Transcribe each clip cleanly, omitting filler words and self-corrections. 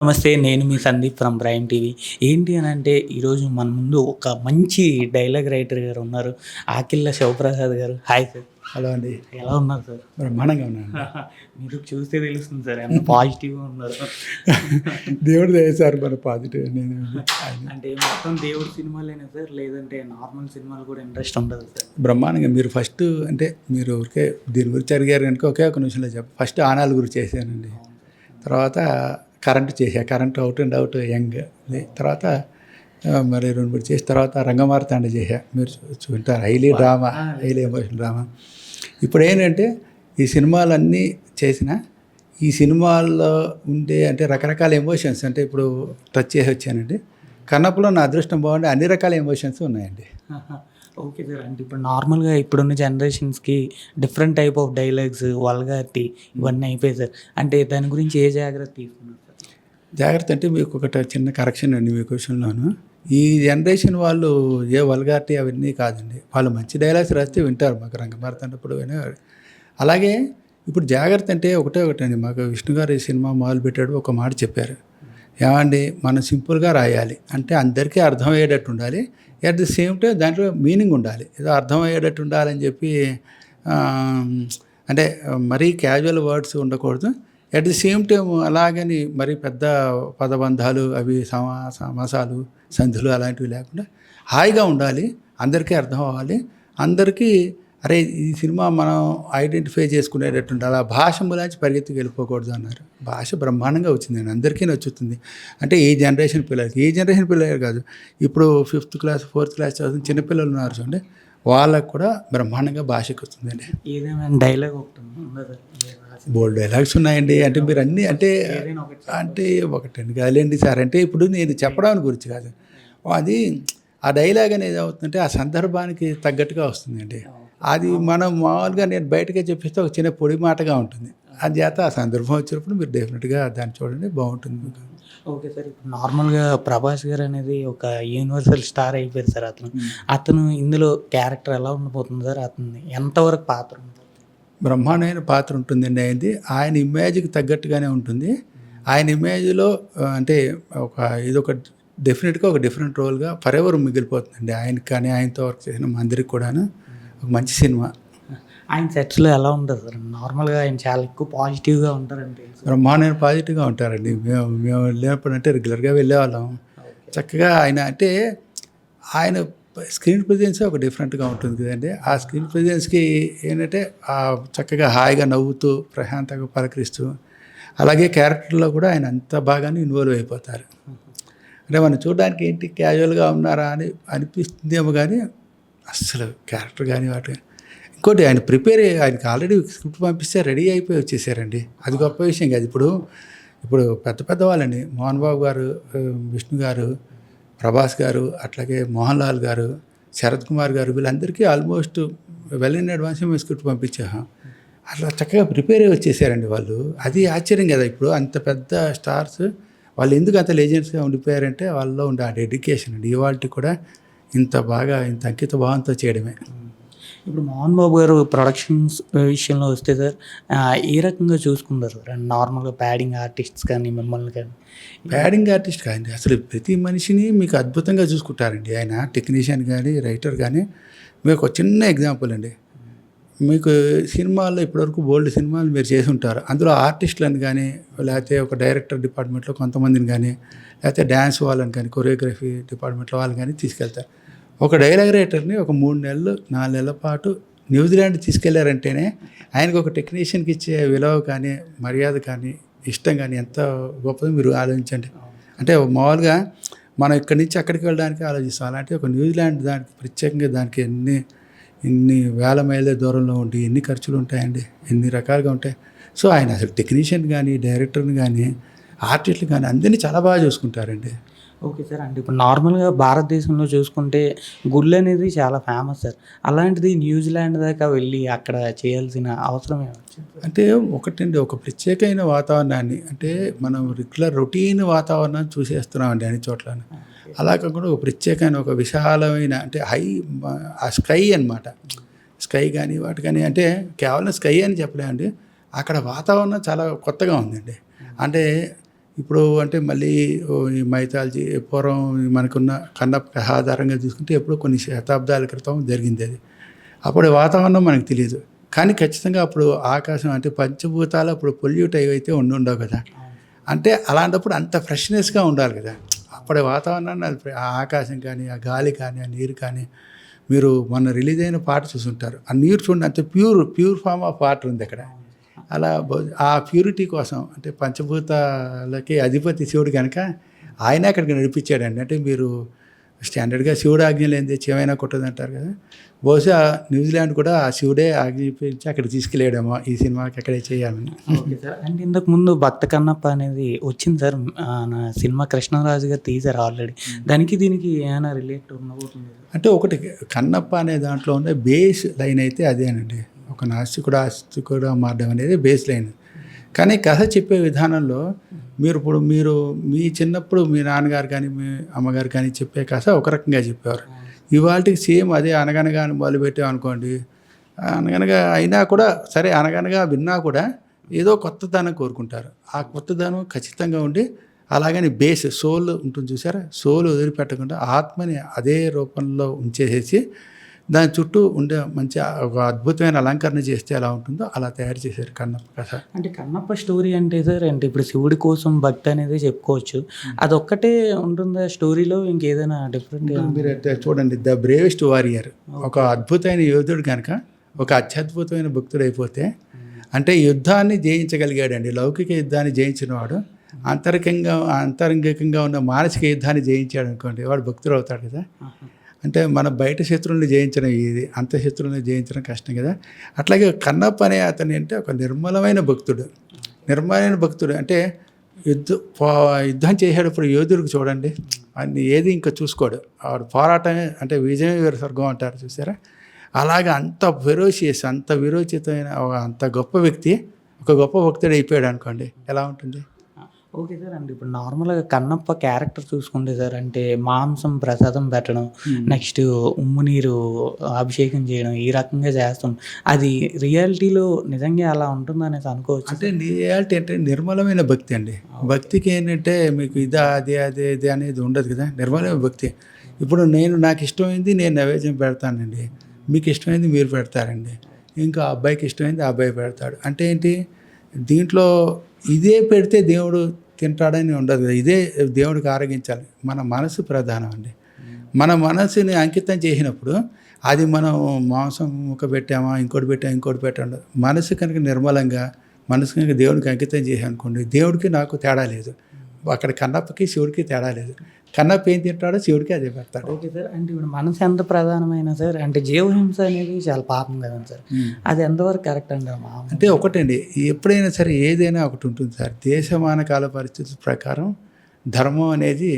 నమస్తే. నేను మీ Sandeep from prime TV. ఏంటి అనంటే ఈరోజు మన ముందు ఒక మంచి డైలాగ్ రైటర్ గారు ఉన్నారు. ఆకిళ్ళ శివప్రసాద్ గారు. Hi sir. హలో అండి. ఎలా ఉన్నారు సార్? బ్రహ్మాండంగా ఉన్నాను. మీరు చూస్తే తెలుస్తుంది సార్ ఎంత పాజిటివ్‌గా ఉన్నారు. దేవుడి దయ సార్ మన పాజిటివ్ నేను అంటే మొత్తం దేవుడి సినిమాలేనా సార్? లేదంటే నార్మల్ సినిమాలు కూడా ఇంట్రెస్ట్ ఉండదా సార్? బ్రహ్మాండంగా మీరు ఫస్ట్ అంటే మీరు ఊరికే దీని గురించి అడిగారు కనుక ఒకే ఒక నిమిషంలో ఫస్ట్ ఆనాల గురించి చేశానండి. తర్వాత కరెంట్ చేశా. Current out and out young. తర్వాత మరి 2, 3 చేసిన తర్వాత రంగమార్తాండ చేశా. మీరు చూంటారు. Highly drama, highly emotional drama. ఇప్పుడు ఏంటంటే ఈ సినిమాలన్నీ చేసిన ఈ సినిమాల్లో ఉండే అంటే రకరకాల ఎమోషన్స్ అంటే ఇప్పుడు టచ్ చేసి వచ్చానండి. కన్నప్పలో నా అదృష్టం బాగుండి అన్ని రకాల ఎమోషన్స్ ఉన్నాయండి. Okay sir. అంటే ఇప్పుడు నార్మల్‌గా ఇప్పుడున్న జనరేషన్స్‌కి different type of dialogues, vulgarity ఇవన్నీ అయిపోయాయి సార్. అంటే దాని గురించి ఏ జాగ్రత్త తీసుకున్నారు సార్? జాగ్రత్త అంటే మీకు ఒకటి చిన్న కరెక్షన్ అండి మీ క్వశ్చన్లోను. ఈ జనరేషన్ వాళ్ళు ఏ వల్గారిటీ అవన్నీ కాదండి. వాళ్ళు మంచి డైలాగ్స్ రాస్తే వింటారు. మాకు రంగమార్తాండప్పుడు అలాగే ఇప్పుడు జాగ్రత్త అంటే ఒకటండి. మాకు విష్ణు గారు ఈ సినిమా మొదలుపెట్టాడు ఒక మాట చెప్పారు. ఏమండి మనం సింపుల్గా రాయాలి అంటే అందరికీ అర్థమయ్యేటట్టు ఉండాలి. ఎట్ ది సేమ్ టైం దాంట్లో మీనింగ్ ఉండాలి. ఏదో అర్థమయ్యేటట్టు ఉండాలని చెప్పి అంటే మరీ క్యాజువల్ వర్డ్స్ ఉండకూడదు. ఎట్ ది సేమ్ టైం అలాగని మరీ పెద్ద పదబంధాలు అవి సమాసాలు సంధులు అలాంటివి లేకుండా హాయిగా ఉండాలి. అందరికీ అర్థం అవ్వాలి. అందరికీ అరే ఈ సినిమా మనం ఐడెంటిఫై చేసుకునేటట్టు ఉండాలి. ఆ భాష మూలాంచి పరిగెత్తుకు వెళ్ళిపోకూడదు అన్నారు. భాష బ్రహ్మాండంగా వచ్చిందండి. అందరికీ నచ్చుతుంది. అంటే ఈ జనరేషన్ పిల్లలే కాదు, ఇప్పుడు 5th క్లాస్ 4th క్లాస్ చదువుతున్న చిన్నపిల్లలు ఉన్నారు చూడండి, వాళ్ళకు కూడా బ్రహ్మాండంగా భాషకు వస్తుందండి. ఏదేమైనా డైలాగ్ ఒకటి ఉండదు. బోల్డ్ డైలాగ్స్ ఉన్నాయండి. అంటే మీరు అన్నీ అంటే ఒకటండి కాదులేండి సార్. అంటే ఇప్పుడు నేను చెప్పడానికి గురించి కాదు, అది ఆ డైలాగ్ అనేది అవుతుందంటే ఆ సందర్భానికి తగ్గట్టుగా వస్తుందండి. అది మనం మామూలుగా నేను బయటకే చెప్పిస్తే ఒక చిన్న పొడి మాటగా ఉంటుంది. అది చేత ఆ సందర్భం వచ్చినప్పుడు మీరు డెఫినెట్గా దాన్ని చూడండి, బాగుంటుంది మీకు. Okay sir. ఇప్పుడు నార్మల్గా ప్రభాస్ గారు అనేది ఒక యూనివర్సల్ స్టార్ అయిపోయారు సార్. అతను ఇందులో క్యారెక్టర్ ఎలా ఉండబోతుంది సార్? అతను ఎంతవరకు పాత్ర ఉంటుంది? బ్రహ్మాండమైన పాత్ర ఉంటుందండి ఆయనది. ఆయన ఇమేజ్కి తగ్గట్టుగానే ఉంటుంది. ఆయన ఇమేజ్లో అంటే ఇదొక డెఫినెట్గా ఒక డిఫరెంట్ రోల్గా ఫర్ ఎవర్ మిగిలిపోతుందండి. ఆయనకి కానీ ఆయనతో వర్క్ చేసిన మా అందరికి కూడాను ఒక మంచి సినిమా. ఆయన సెట్స్‌లో ఎలా ఉంటుంది సార్? నార్మల్గా ఆయన చాలా ఎక్కువ పాజిటివ్‌గా ఉంటారండి. బ్రహ్మాండమైన పాజిటివ్గా ఉంటారండి. మేము వెళ్ళినప్పుడు అంటే రెగ్యులర్గా వెళ్ళేవాళ్ళం. చక్కగా ఆయన స్క్రీన్ ప్రెజెన్సే ఒక డిఫరెంట్గా ఉంటుంది కదండి. ఆ స్క్రీన్ ప్రెజెన్స్కి ఏంటంటే చక్కగా హాయిగా నవ్వుతూ ప్రశాంతంగా పలకరిస్తూ, అలాగే క్యారెక్టర్లో కూడా ఆయన అంత బాగానే ఇన్వాల్వ్ అయిపోతారు. అంటే మనం చూడడానికి ఏంటి క్యాజువల్గా ఉన్నారా అని అనిపిస్తుందేమో కానీ అస్సలు క్యారెక్టర్ కానీ వాటి ఇంకోటి ఆయనకి ఆల్రెడీ స్క్రిప్ట్ పంపిస్తే రెడీ అయిపోయి వచ్చేసారండి. అది గొప్ప విషయం కాదు. ఇప్పుడు పెద్ద వాళ్ళండి, మోహన్ బాబు గారు, విష్ణు గారు, ప్రభాస్ గారు, అట్లాగే మోహన్ లాల్ గారు, శరత్ కుమార్ గారు, వీళ్ళందరికీ ఆల్మోస్ట్ వెల్ ఇన్ అడ్వాన్స్ మేము స్క్రిప్ట్ పంపించాం. అట్లా చక్కగా ప్రిపేర్ అయ్యి వచ్చేసారండి వాళ్ళు. అది ఆశ్చర్యం కదా. ఇప్పుడు అంత పెద్ద స్టార్స్ వాళ్ళు ఎందుకు అంత లెజెండ్స్గా ఉండిపోయారంటే వాళ్ళలో ఉండే ఆ డెడికేషన్ అండి. ఇవాళ కూడా ఇంత అంకిత భావంతో చేయడమే. ఇప్పుడు మోహన్ బాబు గారు ప్రొడక్షన్స్ విషయంలో వస్తే సార్ ఏ రకంగా చూసుకుంటారు సార్? నార్మల్గా ప్యాడింగ్ ఆర్టిస్ట్స్ కానీ మిమ్మల్ని కానీ? ప్యాడింగ్ ఆర్టిస్ట్ కాదండి, అసలు ప్రతి మనిషిని మీకు అద్భుతంగా చూసుకుంటారండి ఆయన. టెక్నీషియన్ కానీ రైటర్ కానీ. మీకు ఒక చిన్న ఎగ్జాంపుల్ అండి. మీకు సినిమాల్లో ఇప్పటివరకు బోల్డ్ సినిమాలు మీరు చేసి ఉంటారు. అందులో ఆర్టిస్టులను కానీ లేకపోతే ఒక డైరెక్టర్ డిపార్ట్మెంట్లో కొంతమందిని కానీ లేకపోతే డ్యాన్స్ వాళ్ళని కానీ కొరియోగ్రఫీ డిపార్ట్మెంట్లో వాళ్ళని కానీ తీసుకెళ్తారు. ఒక డైలాగ్ రైటర్ని ఒక 3 నెలలు 4 నెలల పాటు న్యూజిలాండ్ తీసుకెళ్లారంటేనే ఆయనకు ఒక టెక్నీషియన్కి ఇచ్చే విలువ కానీ మర్యాద కానీ ఇష్టం కానీ ఎంత గొప్పదో మీరు ఆలోచించండి. అంటే మామూలుగా మనం ఇక్కడి నుంచి అక్కడికి వెళ్ళడానికి ఆలోచిస్తాం. అలాంటి ఒక న్యూజిలాండ్ దానికి ప్రత్యేకంగా దానికి ఇన్ని వేల మైళ్ళ దూరంలో ఉండి ఎన్ని ఖర్చులు ఉంటాయండి, ఎన్ని రకాలుగా ఉంటాయి. సో ఆయన అసలు టెక్నీషియన్ కానీ డైరెక్టర్ని కానీ ఆర్టిస్టులు కానీ అందరినీ చాలా బాగా చూసుకుంటారండి. Okay sir. అంటే ఇప్పుడు నార్మల్గా భారతదేశంలో చూసుకుంటే గుళ్ళు అనేది చాలా ఫేమస్ సార్. అలాంటిది న్యూజిలాండ్ దాకా వెళ్ళి అక్కడ చేయాల్సిన అవసరం ఏమొచ్చింది? అంటే ఒకటండి, ఒక ప్రత్యేకమైన వాతావరణాన్ని అంటే మనం రెగ్యులర్ రొటీన్ వాతావరణాన్ని చూసేస్తున్నామండి అన్ని చోట్ల. అలా కాకుండా ఒక ప్రత్యేకమైన ఒక విశాలమైన అంటే ఆ స్కై అనమాట. స్కై కానీ వాటి కానీ అంటే కేవలం స్కై అని చెప్పలేమండి. అక్కడ వాతావరణం చాలా కొత్తగా ఉందండి. అంటే ఇప్పుడు అంటే మళ్ళీ ఈ మైథాలజీ పూర్వం మనకున్న కన్నప్ప కథ ఆధారంగా చూసుకుంటే ఎప్పుడో కొన్ని శతాబ్దాల క్రితం జరిగింది అది. అప్పుడు వాతావరణం మనకు తెలియదు, కానీ ఖచ్చితంగా అప్పుడు ఆకాశం అంటే పంచభూతాలు అప్పుడు పొల్యూట్ అయితే ఉండవు కదా. అంటే అలాంటప్పుడు అంత ఫ్రెష్నెస్గా ఉండాలి కదా. అప్పటి వాతావరణాన్ని ఆ ఆకాశం కానీ, ఆ గాలి కానీ, ఆ నీరు కానీ, మీరు మొన్న రిలీజ్ అయిన పాట చూసుంటారు. ఆ నీరు చూడండి అంత ప్యూర్ ఫామ్ ఆఫ్ వాటర్ ఉంది అక్కడ. అలా ఆ ప్యూరిటీ కోసం అంటే పంచభూతాలకి అధిపతి శివుడు కనుక ఆయన అక్కడికి నడిపించాడండి. అంటే మీరు స్టాండర్డ్గా శివుడు ఆజ్ఞ లేనిదే ఏమైనా కొట్టదు అంటారు కదా. బహుశా న్యూజిలాండ్ కూడా ఆ శివుడే ఆజ్ఞాపించి అక్కడ తీసుకెళ్ళాడేమో ఈ సినిమాకి అక్కడే చేయాలని. Okay sir. అంటే ఇంతకు ముందు భక్త కన్నప్ప అనేది వచ్చింది సార్, నా సినిమా కృష్ణరాజు గారు తీశారు ఆల్రెడీ. దానికి దీనికి ఏమైనా రిలేట్ ఉండబోతుంది? అంటే ఒకటి కన్నప్ప అనే దాంట్లో ఉండే బేస్ లైన్ అయితే అదేనండి. ఒక ఆస్తికుడా మారడం అనేది బేస్ లైన్. కానీ కథ చెప్పే విధానంలో మీరు మీ చిన్నప్పుడు మీ నాన్నగారు కానీ మీ అమ్మగారు కానీ చెప్పే కథ ఒక రకంగా చెప్పేవారు. ఇవాళకి సేమ్ అదే అనగనగా అని మొదలుపెట్టాం అనుకోండి, అనగనగా అయినా కూడా సరే అనగనగా విన్నా కూడా ఏదో కొత్తదనం కోరుకుంటారు. ఆ కొత్తదనం ఖచ్చితంగా ఉండి అలాగని బేస్ సోల్ ఉంటుంది చూసారా, సోల్ వదిలిపెట్టకుండా ఆత్మని అదే రూపంలో ఉంచేసేసి దాని చుట్టూ ఉండే మంచి ఒక అద్భుతమైన అలంకరణ చేస్తే ఎలా ఉంటుందో అలా తయారు చేశారు కన్నప్ప కథ. అంటే కన్నప్ప స్టోరీ అంటే సార్, అంటే ఇప్పుడు శివుడి కోసం భక్తి అనేది చెప్పుకోవచ్చు, అదొక్కటే ఉంటుందా స్టోరీలో? ఇంకేదైనా డిఫరెంట్? మీరు చూడండి, ద బ్రేవెస్ట్ వారియర్, ఒక అద్భుతమైన యోధుడు కనుక ఒక అత్యద్భుతమైన భక్తుడు అయిపోతే, అంటే యుద్ధాన్ని జయించగలిగాడండి. లౌకిక యుద్ధాన్ని జయించిన వాడు అంతరంగికంగా ఉన్న మానసిక యుద్ధాన్ని జయించాడు అనుకోండి, వాడు భక్తుడు అవుతాడు కదా. అంటే మన బయట శత్రువులను జయించడం ఇది, అంత శత్రువులను జయించడం కష్టం కదా. అట్లాగే కన్నప్ప అనే అతని అంటే ఒక నిర్మలమైన భక్తుడు అంటే యుద్ధం చేసేటప్పుడు యోధుడికి చూడండి అన్ని ఏది ఇంకా చూసుకోడు, వాడు పోరాటమే అంటే విజయం వీర స్వర్గం అంటారు చూసారా. అలాగే అంత ఫెరోషియస్, అంత విరోచితమైన అంత గొప్ప వ్యక్తి ఒక గొప్ప భక్తుడు అయిపోయాడు అనుకోండి, ఎలా ఉంటుంది? Okay sir. అంటే ఇప్పుడు నార్మల్గా కన్నప్ప క్యారెక్టర్ చూసుకుంటే సార్, అంటే మాంసం ప్రసాదం పెట్టడం, నెక్స్ట్ ఉమ్ము నీరు అభిషేకం చేయడం, ఈ రకంగా చేస్తాం. అది రియాలిటీలో నిజంగా అలా ఉంటుంది అనేసి అనుకోవచ్చు? అంటే రియాలిటీ అంటే నిర్మలమైన భక్తి అండి. భక్తికి ఏంటంటే మీకు ఇదే అదే అనేది ఉండదు కదా, నిర్మలమైన భక్తి. ఇప్పుడు నాకు ఇష్టమైంది నేను నైవేద్యం పెడతానండి, మీకు ఇష్టమైంది మీరు పెడతారండి, ఇంకా అబ్బాయికి ఇష్టమైంది ఆ అబ్బాయి పెడతాడు. అంటే ఏంటి, దీంట్లో ఇదే పెడితే దేవుడు తింటాడని ఉండదు కదా, ఇదే దేవుడికి ఆరగించాలి. మన మనసు ప్రధానం అండి. మన మనసుని అంకితం చేసినప్పుడు అది మనం మాంసం ముక్క పెట్టామా, ఇంకోటి పెట్టాము, మనసు కనుక నిర్మలంగా మనసు కనుక దేవుడికి అంకితం చేసాం అనుకోండి, దేవుడికి నాకు తేడా లేదు. అక్కడ కన్నప్పకి శివుడికి తేడా లేదు. కన్నప్ప ఏం తింటాడో శివుడికి అదే పెడతాడు. Okay sir. అంటే ఇప్పుడు మనసు ఎంత ప్రధానమైన సార్, అంటే జీవహింస అనేది చాలా పాపం కదా సార్, అది ఎంతవరకు కరెక్ట్ అంటారు? అంటే ఒకటండి, ఎప్పుడైనా సరే ఏదైనా ఒకటి ఉంటుంది సార్, దేశమాన కాల పరిస్థితుల ప్రకారం ధర్మం అనేది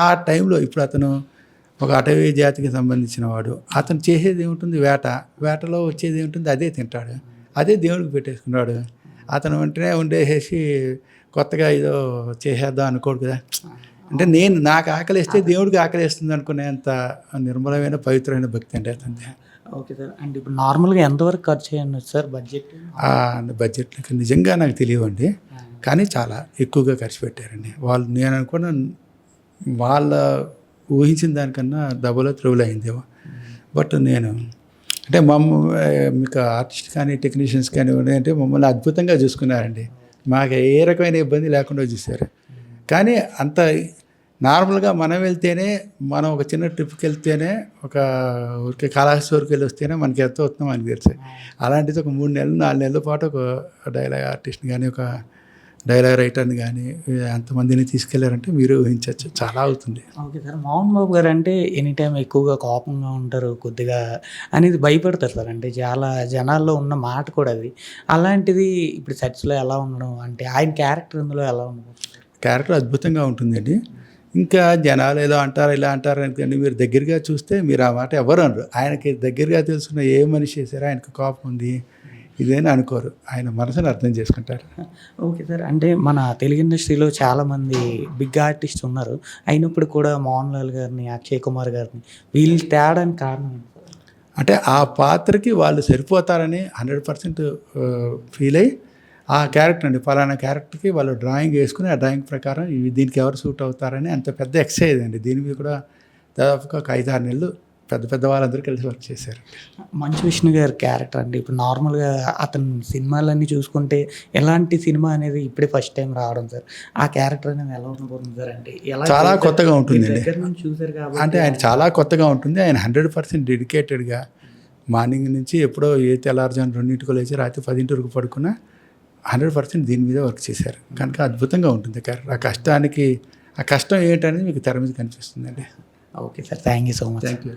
ఆ టైంలో ఇప్పుడు అతను ఒక అటవీ జాతికి సంబంధించిన వాడు, అతను చేసేది ఏముంటుంది, వేటలో వచ్చేది ఏముంటుంది అదే తింటాడు, అదే దేవుడికి పెట్టేసుకున్నాడు. అతను వెంటనే ఉండేసేసి కొత్తగా ఏదో చేసేద్దాం అనుకోడు కదా. అంటే నాకు ఆకలిస్తే దేవుడికి ఆకలిస్తుంది అనుకునేంత నిర్మలమైన పవిత్రమైన భక్తి అంటే అతనిది. Okay sir. అంటే ఇప్పుడు నార్మల్గా ఎంతవరకు ఖర్చు అయ్యండి సార్ బడ్జెట్ నిజంగా నాకు తెలియవండి, కానీ చాలా ఎక్కువగా ఖర్చు పెట్టారండి వాళ్ళు. నేను అనుకున్న వాళ్ళ ఊహించిన దానికన్నా డబుల్ త్రిబుల్ అయిందేమో. బట్ నేను అంటే మీకు ఆర్టిస్ట్ కానీ టెక్నీషియన్స్ కానీ అంటే మమ్మల్ని అద్భుతంగా చూసుకున్నారండి. మాకు ఏ రకమైన ఇబ్బంది లేకుండా చూశారు. కానీ అంత నార్మల్గా మనం వెళ్తేనే, మనం ఒక చిన్న ట్రిప్కి వెళ్తేనే, ఒక ఊరికి కాళహస్తి వరకు వెళ్ళి వస్తేనే మనకి ఎంత అవుతుందో మనకి తెలుసు. అలాంటిది ఒక 3 నెలలు 4 నెలల పాటు ఒక డైలాగ్ ఆర్టిస్ట్ని కానీ ఒక డైలాగ్ రైటర్ని కానీ అంతమందిని తీసుకెళ్లారంటే మీరు ఊహించవచ్చు, చాలా అవుతుంది. Okay sir. మోహన్ బాబు గారు అంటే ఎనీ టైం ఎక్కువగా కోపంగా ఉంటారు, కొద్దిగా అనేది భయపడతారు సార్, అంటే చాలా జనాల్లో ఉన్న మాట కూడా అది. అలాంటిది ఇప్పుడు సెట్స్లో ఎలా ఉండడం, అంటే ఆయన క్యారెక్టర్ ఇందులో ఎలా ఉండదు? క్యారెక్టర్ అద్భుతంగా ఉంటుందండి. ఇంకా జనాలు ఏదో అంటారు ఇలా అంటారు అనుకోండి, మీరు దగ్గరగా చూస్తే మీరు ఆ మాట ఎవరు అనరు. ఆయనకి దగ్గరగా తెలుసుకున్న ఏ మనిషి చేశారో ఆయనకు కోపం ఉంది ఇదేనా అనుకోరు, ఆయన మనసుని అర్థం చేసుకుంటారు. Okay sir. అంటే మన తెలుగు ఇండస్ట్రీలో చాలామంది బిగ్ ఆర్టిస్ట్ ఉన్నారు, అయినప్పుడు కూడా మోహన్ లాల్ గారిని, అక్షయ్ కుమార్ గారిని వీళ్ళు తేడానికి కారణం అంటే ఆ పాత్రకి వాళ్ళు సరిపోతారని 100% ఫీల్ అయ్యి ఆ క్యారెక్టర్ అండి, ఫలానా క్యారెక్టర్కి వాళ్ళు డ్రాయింగ్ వేసుకుని ఆ డ్రాయింగ్ ప్రకారం దీనికి ఎవరు సూట్ అవుతారని అంత పెద్ద ఎక్సర్సైజ్ అండి. దీని మీద కూడా దాదాపుగా ఒక 5-6 నెలలు పెద్ద వాళ్ళందరూ కలిసి వర్క్ చేశారు. మంచు విష్ణు గారి క్యారెక్టర్ అండి. ఇప్పుడు నార్మల్‌గా అతని సినిమాలన్నీ చూసుకుంటే ఎలాంటి సినిమా అనేది ఇప్పుడే ఫస్ట్ టైం రావడం సార్. ఆ క్యారెక్టర్ అనేది ఎలా ఉండబోతుంది సార్? అంటే ఎలా చాలా చేశారు? కొత్తగా మీరు ఉంటుందండి. దగ్గర నుంచి చూసారు కాబట్టి అంటే ఆయన చాలా కొత్తగా ఉంటుంది. ఆయన 100% డెడికేటెడ్‌గా మార్నింగ్ నుంచి ఎప్పుడో తెల్లారుజామున 2ంటికో లేచి రాత్రి 10 వరకు పడుకున్నా 100% దీని మీద వర్క్ చేశారు. కనుక అద్భుతంగా ఉంటుంది క్యారెక్టర్. ఆ కష్టం ఏంటనేది మీకు తెర మీద కనిపిస్తుందండి. Okay sir. Thank you so much. Thank you.